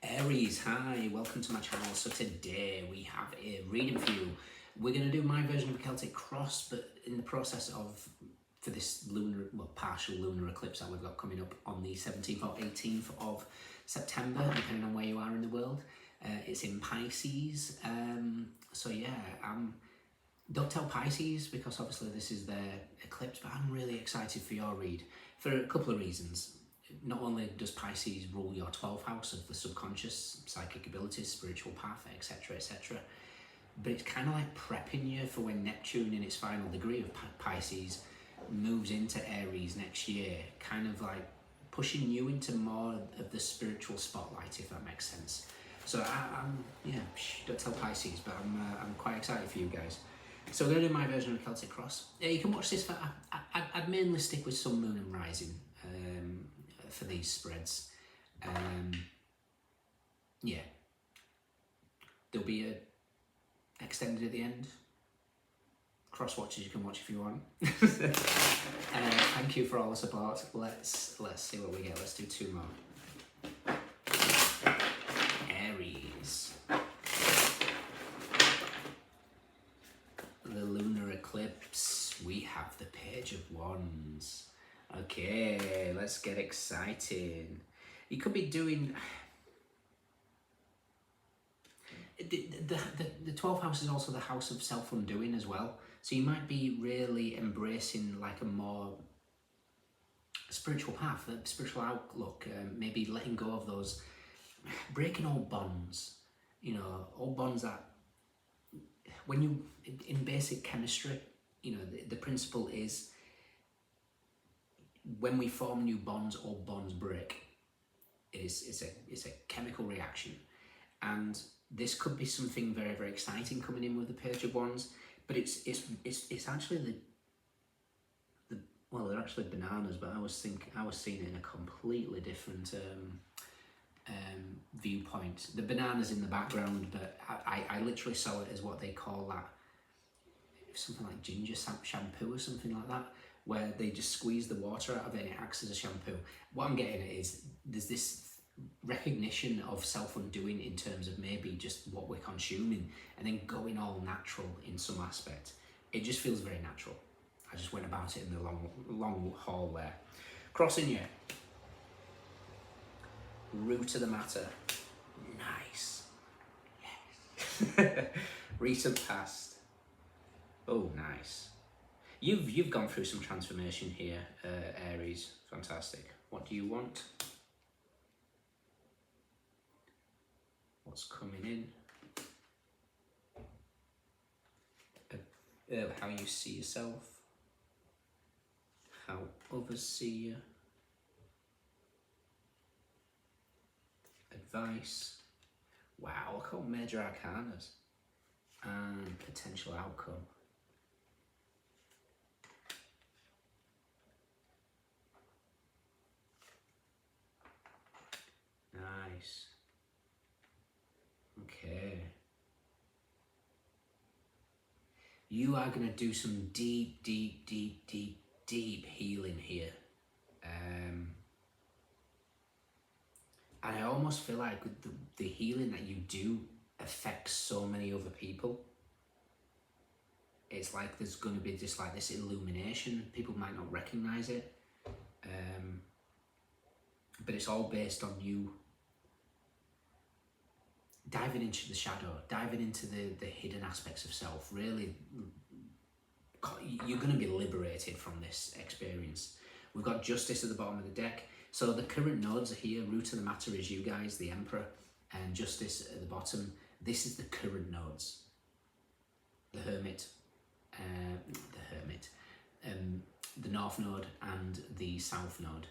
Aries, hi, welcome to my channel. So today we have a reading for you. We're going to do my version of a Celtic cross, but in the process of, for this partial lunar eclipse that we've got coming up on the 17th or 18th of September, depending on where you are in the world. It's in Pisces. So yeah, don't tell Pisces because obviously this is their eclipse, but I'm really excited for your read for a couple of reasons. Not only does Pisces rule your 12th house of the subconscious, psychic abilities, spiritual path, etc., etc., but it's kind of like prepping you for when Neptune in its final degree of Pisces moves into Aries next year, kind of like pushing you into more of the spiritual spotlight, if that makes sense. So don't tell Pisces, but I'm quite excited for you guys. So we're going to do my version of Celtic Cross. You can watch this for, I'd mainly stick with Sun, Moon and Rising for these spreads. Yeah. There'll be a extended at the end. Cross watches you can watch if you want. Thank you for all the support. Let's see what we get. Let's do two more. Aries. The lunar eclipse. We have the Page of Wands. Okay, let's get exciting. You could be doing... The 12th house is also the house of self-undoing as well. So you might be really embracing like a more spiritual path, a spiritual outlook, maybe letting go of those, breaking old bonds, you know, old bonds that when you, in basic chemistry, you know, the principle is when we form new bonds, old bonds break. It's a chemical reaction. And this could be something very, very exciting coming in with the Page of Wands, but it's actually well, they're actually bananas, but I was seeing it in a completely different viewpoint. The bananas in the background, but I literally saw it as what they call that, something like ginger shampoo or something like that, where they just squeeze the water out of it and it acts as a shampoo. What I'm getting at is there's this recognition of self-undoing in terms of maybe just what we're consuming and then going all natural in some aspect. It just feels very natural. I just went about it in the long haul there. Crossing you. Root of the matter. Nice. Yes. Recent past. Oh, nice. You've gone through some transformation here, Aries. Fantastic. What do you want? What's coming in? How you see yourself, how others see you, advice. Wow, look at major arcanas and potential outcome. Nice. Okay. You are going to do some deep healing here. And I almost feel like the healing that you do affects so many other people. It's like there's going to be just like this illumination. People might not recognize it. But it's all based on you diving into the shadow, diving into the hidden aspects of self. Really, you're going to be liberated from this experience. We've got Justice at the bottom of the deck. So the current nodes are here. Root of the matter is you guys, the Emperor, and Justice at the bottom. This is the current nodes. The Hermit, the North Node and the South Node.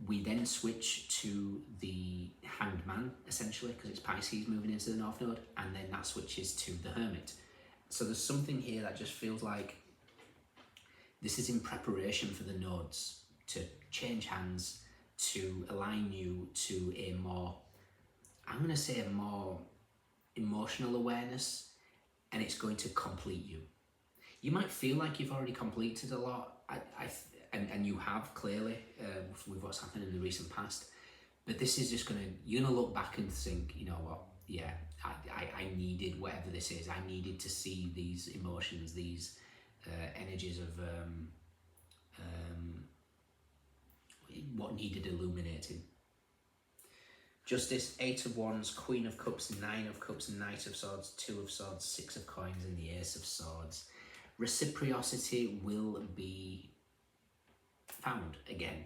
We then switch to the Hanged Man, essentially, because it's Pisces moving into the North Node, and then that switches to the Hermit. So there's something here that just feels like this is in preparation for the nodes to change hands, to align you to a more, I'm going to say a more emotional awareness, and it's going to complete you. You might feel like you've already completed a lot, and you have clearly with what's happened in the recent past, But this is just you're gonna look back and think, you know what, yeah, I needed whatever this is, I needed to see these emotions, these energies of what needed illuminating. Justice, Eight of Wands, Queen of Cups, Nine of Cups, Knight of Swords, Two of Swords, Six of Coins, and the Ace of Swords. Reciprocity will be found again.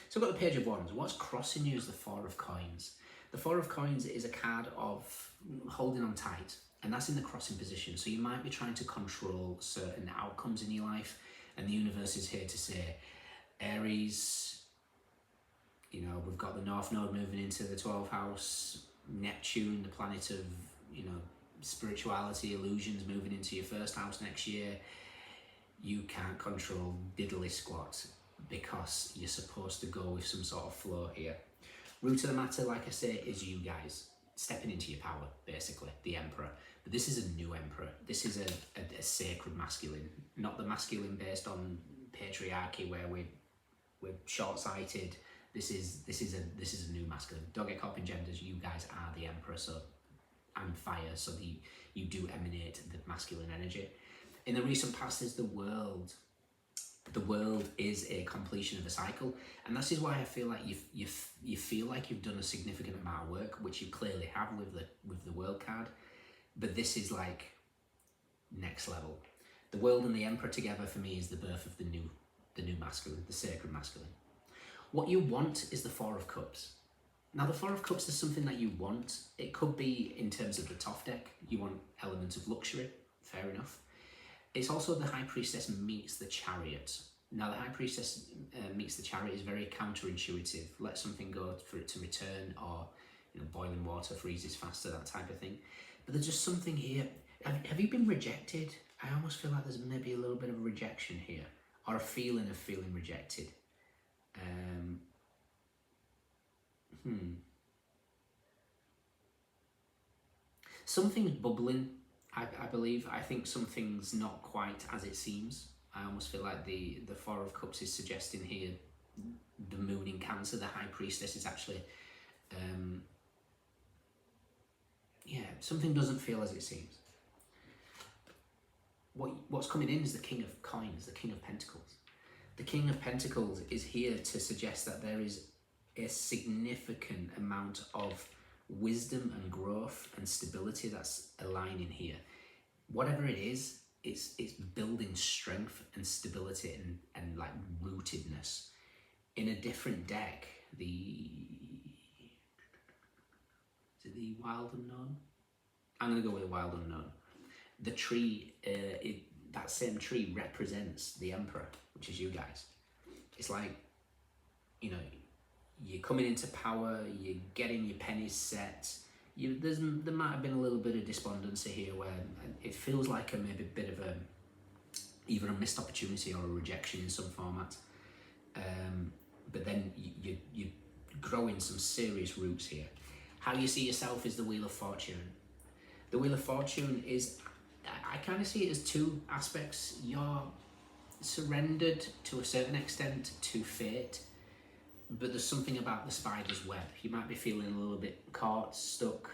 So I've got the Page of Wands. What's crossing you is the Four of Coins. The Four of Coins is a card of holding on tight, and that's in the crossing position. So you might be trying to control certain outcomes in your life, and the universe is here to say, Aries, you know, we've got the North Node moving into the 12th house, Neptune, the planet of, you know, spirituality, illusions, moving into your first house next year. You can't control diddly squat because you're supposed to go with some sort of flow here. Root of the matter, like I say, is you guys stepping into your power, basically, the Emperor. But this is a new Emperor. This is a sacred masculine, not the masculine based on patriarchy where we're short-sighted. This is a new masculine. Don't get caught up in genders. You guys are the Emperor, so and fire, so you do emanate the masculine energy. In the recent past is the world. The world is a completion of a cycle, and this is why I feel like you feel like you've done a significant amount of work, which you clearly have with the world card. But this is like next level. The world and the Emperor together for me is the birth of the new masculine, the sacred masculine. What you want is the Four of Cups. Now the Four of Cups is something that you want. It could be in terms of the top deck. You want elements of luxury, fair enough. It's also the High Priestess meets the Chariot. Now the High Priestess meets the Chariot is very counterintuitive. Let something go for it to return, or you know, boiling water freezes faster, that type of thing. But there's just something here. Have you been rejected? I almost feel like there's maybe a little bit of a rejection here, or a feeling of feeling rejected. Something's bubbling, I believe. I think something's not quite as it seems. I almost feel like the Four of Cups is suggesting here the moon in Cancer, the High Priestess is actually, something doesn't feel as it seems. What's coming in is the King of Coins, the King of Pentacles. The King of Pentacles is here to suggest that there is a significant amount of wisdom and growth and stability that's aligning here. Whatever it is, it's building strength and stability and like rootedness. In a different deck, is it the Wild Unknown? I'm going to go with the Wild Unknown. The tree, that same tree represents the Emperor, which is you guys. It's like, you know, you're coming into power, you're getting your pennies set. There might have been a little bit of despondency here where it feels like maybe a bit of either a missed opportunity or a rejection in some format. But then you're growing some serious roots here. How you see yourself is the Wheel of Fortune. The Wheel of Fortune is, I kind of see it as two aspects. You're surrendered to a certain extent to fate, but there's something about the spider's web. You might be feeling a little bit caught, stuck,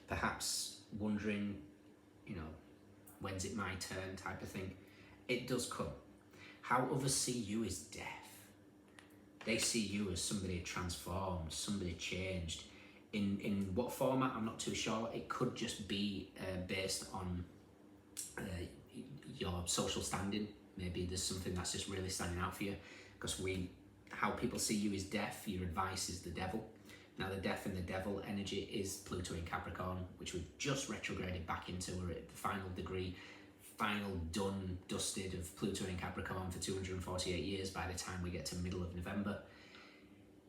perhaps wondering, you know, when's it my turn type of thing. It does come. How others see you is death. They see you as somebody transformed, somebody changed. In what format, I'm not too sure. It could just be based on your social standing. Maybe there's something that's just really standing out for you, because how people see you is death, your advice is the devil. Now the death and the devil energy is Pluto in Capricorn, which we've just retrograded back into. We're at the final degree, final done, dusted of Pluto in Capricorn for 248 years by the time we get to middle of November.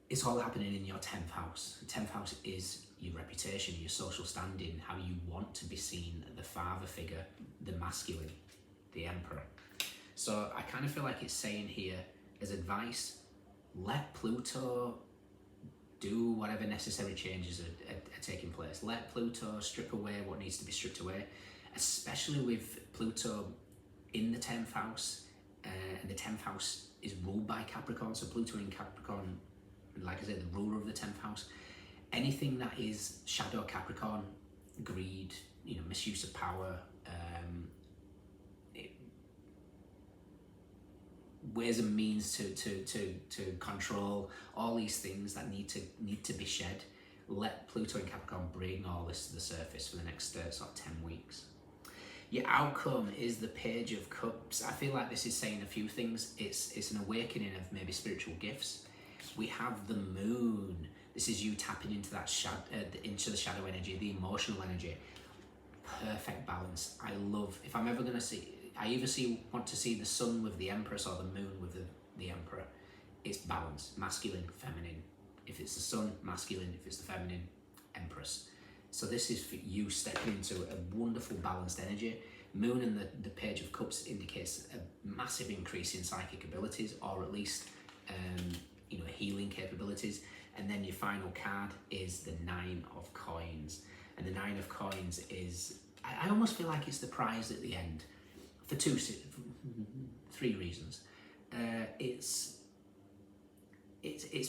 It's all happening in your 10th house. The 10th house is your reputation, your social standing, how you want to be seen, the father figure, the masculine, the Emperor. So I kind of feel like it's saying here as advice, let Pluto do whatever necessary changes are taking place. Let Pluto strip away what needs to be stripped away, especially with Pluto in the 10th house. And the 10th house is ruled by Capricorn, so Pluto in Capricorn like I said, the ruler of the 10th house. Anything that is shadow Capricorn, greed, you know, misuse of power, ways and means to control, all these things that need to be shed. Let Pluto in Capricorn bring all this to the surface for the next sort of 10 weeks. Your outcome is the Page of Cups. I feel like this is saying a few things. It's an awakening of maybe spiritual gifts. We have the Moon. This is you tapping into that into the shadow energy, the emotional energy. Perfect balance. I love, if I'm ever going to see, I either want to see the Sun with the Empress or the Moon with the Emperor. It's balance, masculine, feminine. If it's the Sun, masculine. If it's the feminine, Empress. So this is for you stepping into a wonderful balanced energy. Moon and the Page of Cups indicates a massive increase in psychic abilities, or at least you know, healing capabilities. And then your final card is the Nine of Coins. And the Nine of Coins is, I almost feel like it's the prize at the end for three reasons. It's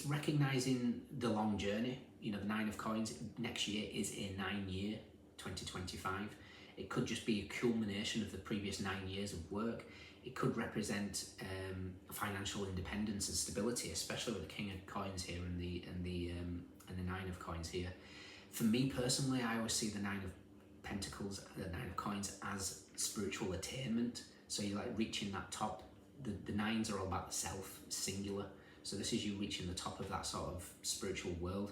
recognizing the long journey. You know, the Nine of Coins next year is a 9-year, 2025. It could just be a culmination of the previous 9 years of work. It could represent financial independence and stability, especially with the King of Coins here and the Nine of Coins here. For me personally, I always see the Nine of Pentacles, the Nine of Coins, as spiritual attainment. So you're like reaching that top. The nines are all about the self, singular. So this is you reaching the top of that sort of spiritual world.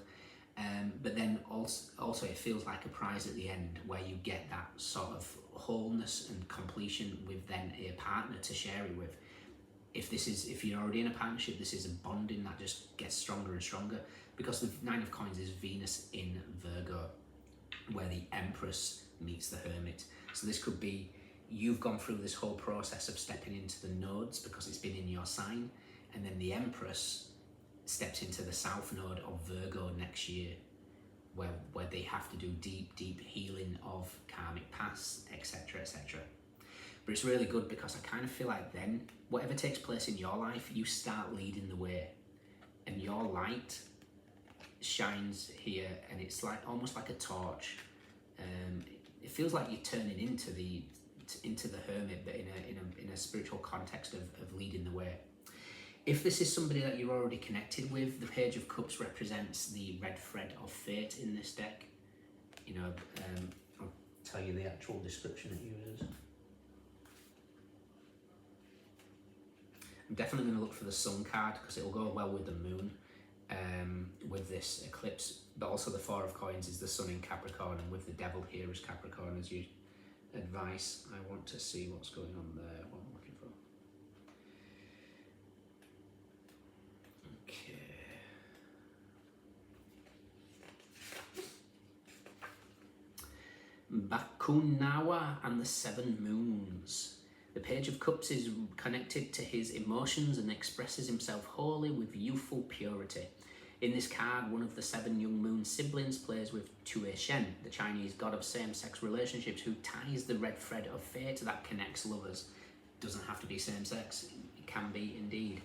But then also it feels like a prize at the end, where you get that sort of wholeness and completion with then a partner to share it with. If you're already in a partnership, this is a bonding that just gets stronger and stronger, because the Nine of Coins is Venus in Virgo, where the Empress meets the Hermit. So this could be, you've gone through this whole process of stepping into the nodes because it's been in your sign, and then the Empress steps into the South Node of Virgo next year, where they have to do deep healing of karmic past, etc, etc. But it's really good because I kind of feel like then, whatever takes place in your life, you start leading the way, and your light shines here, and it's like almost like a torch. It feels like you're turning into the Hermit, but in a spiritual context of leading the way. If this is somebody that you're already connected with, the Page of Cups represents the red thread of fate in this deck. You know, I'll tell you the actual description it uses. I'm definitely going to look for the Sun card because it will go well with the Moon with this eclipse. But also the Four of Coins is the Sun in Capricorn, and with the Devil here as Capricorn as your advice. I want to see what's going on there, what I'm looking for. Bakunawa and the Seven Moons. The Page of Cups is connected to his emotions and expresses himself wholly with youthful purity. In this card, one of the 7 young moon siblings plays with Tue Shen, the Chinese god of same-sex relationships, who ties the red thread of fate that connects lovers. Doesn't have to be same-sex, it can be indeed.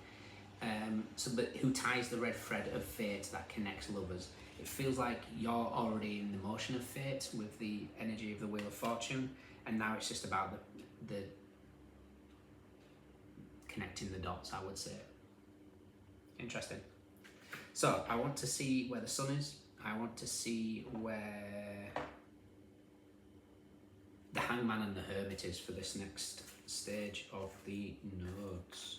But who ties the red thread of fate that connects lovers. It feels like you're already in the motion of fate with the energy of the Wheel of Fortune, and now it's just about the connecting the dots, I would say. Interesting. So I want to see where the Sun is. I want to see where the Hangman and the Hermit is for this next stage of the nodes.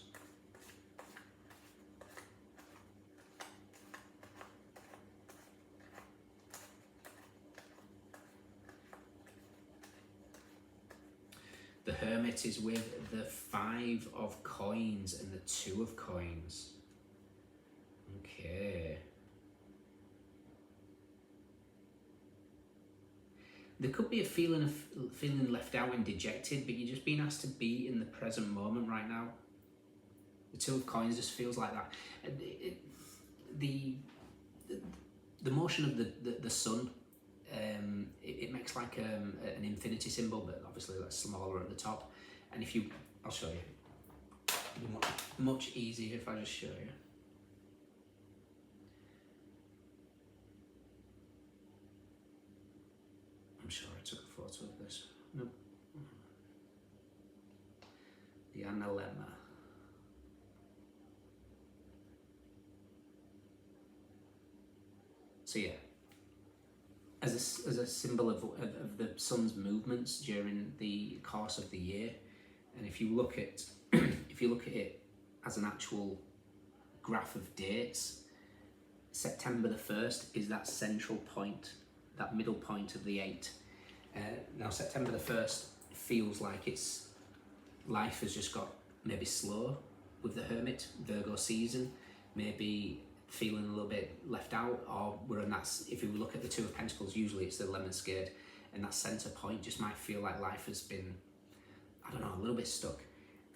The Hermit is with the 5 of Coins and the 2 of Coins. Okay. There could be a feeling left out and dejected, but you're just being asked to be in the present moment right now. The 2 of Coins just feels like that. The motion of the Sun, it makes like an infinity symbol, but obviously that's smaller at the top. And if you, I'll show you. Much easier if I just show you. sure I took a photo of this. Nope. The analemma. So yeah, as a symbol of the sun's movements during the course of the year, and if you look at it as an actual graph of dates, September the 1st is that central point, that middle point of the 8. Now September the 1st feels like life has just got maybe slow with the Hermit, Virgo season, maybe feeling a little bit left out, or we're in that, if you look at the Two of Pentacles, usually it's the lemon skid, and that center point just might feel like life has been, I don't know, a little bit stuck.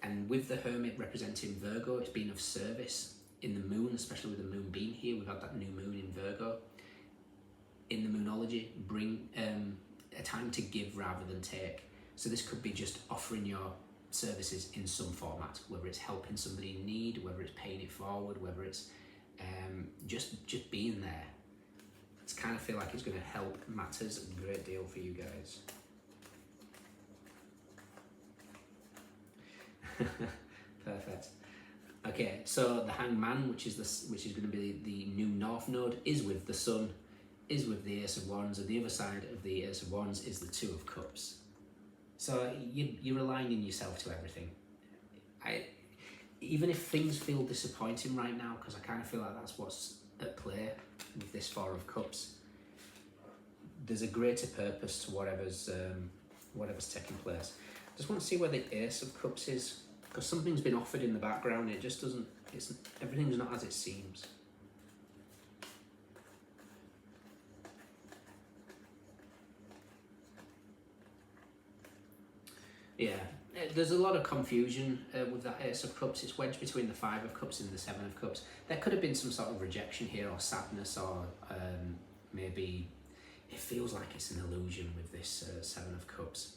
And with the Hermit representing Virgo, it's been of service in the moon, especially with the moon being here. We've had that new moon in Virgo. In the moonology, bring a time to give rather than take. So this could be just offering your services in some format, whether it's helping somebody in need, whether it's paying it forward, whether it's just being there. It's kind of feel like it's going to help matters a great deal for you guys. Perfect. Okay, so the Hangman, which is going to be the new North Node, is with the Sun, is with the Ace of Wands, and the other side of the Ace of Wands is the Two of Cups. So you're aligning yourself to everything. Even if things feel disappointing right now, because I kind of feel like that's what's at play with this Four of Cups, there's a greater purpose to whatever's taking place. I just want to see where the Ace of Cups is, because something's been offered in the background. It just doesn't, everything's not as it seems. Yeah, there's a lot of confusion with that Ace of Cups. It's wedged between the Five of Cups and the Seven of Cups. There could have been some sort of rejection here, or sadness, or maybe it feels like it's an illusion with this Seven of Cups.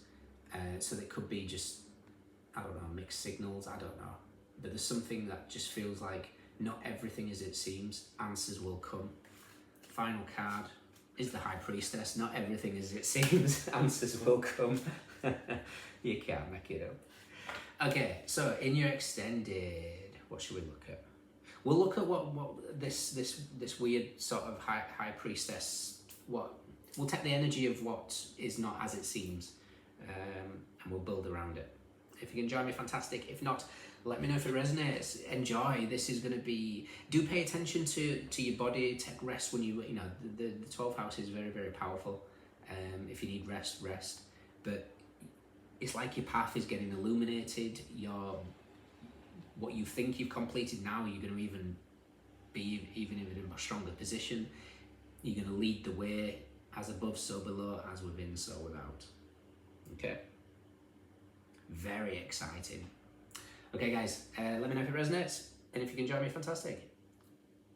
So it could be just, I don't know, mixed signals, I don't know. But there's something that just feels like not everything is it seems. Answers will come. Final card is the High Priestess. Not everything is it seems. Answers will come. You can't make it up. Okay, so in your extended, what should we look at? We'll look at what this weird sort of high priestess. We'll take the energy of what is not as it seems, and we'll build around it. If you can join me, fantastic. If not, let me know if it resonates. Enjoy. This is going to be. Do pay attention to your body. Take rest when you know the 12th house is very, very powerful. If you need rest, rest. But it's like your path is getting illuminated. What you think you've completed now, you're going to be even in a stronger position. You're going to lead the way, as above, so below, as within, so without. Okay. Very exciting. Okay, guys, let me know if it resonates, and if you can join me, fantastic.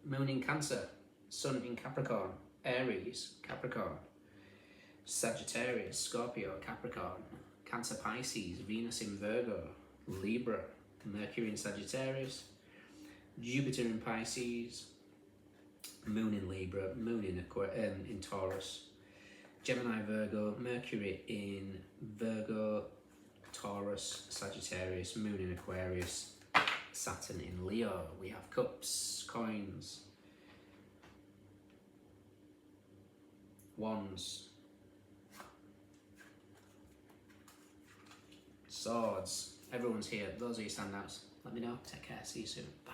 Moon in Cancer, Sun in Capricorn, Aries, Capricorn, Sagittarius, Scorpio, Capricorn, Cancer, Pisces, Venus in Virgo, Libra, Mercury in Sagittarius, Jupiter in Pisces, Moon in Libra, Moon in Taurus, Gemini, Virgo, Mercury in Virgo, Taurus, Sagittarius, Moon in Aquarius, Saturn in Leo. We have cups, coins, wands, swords. Everyone's here. Those are your standouts. Let me know. Take care. See you soon. Bye.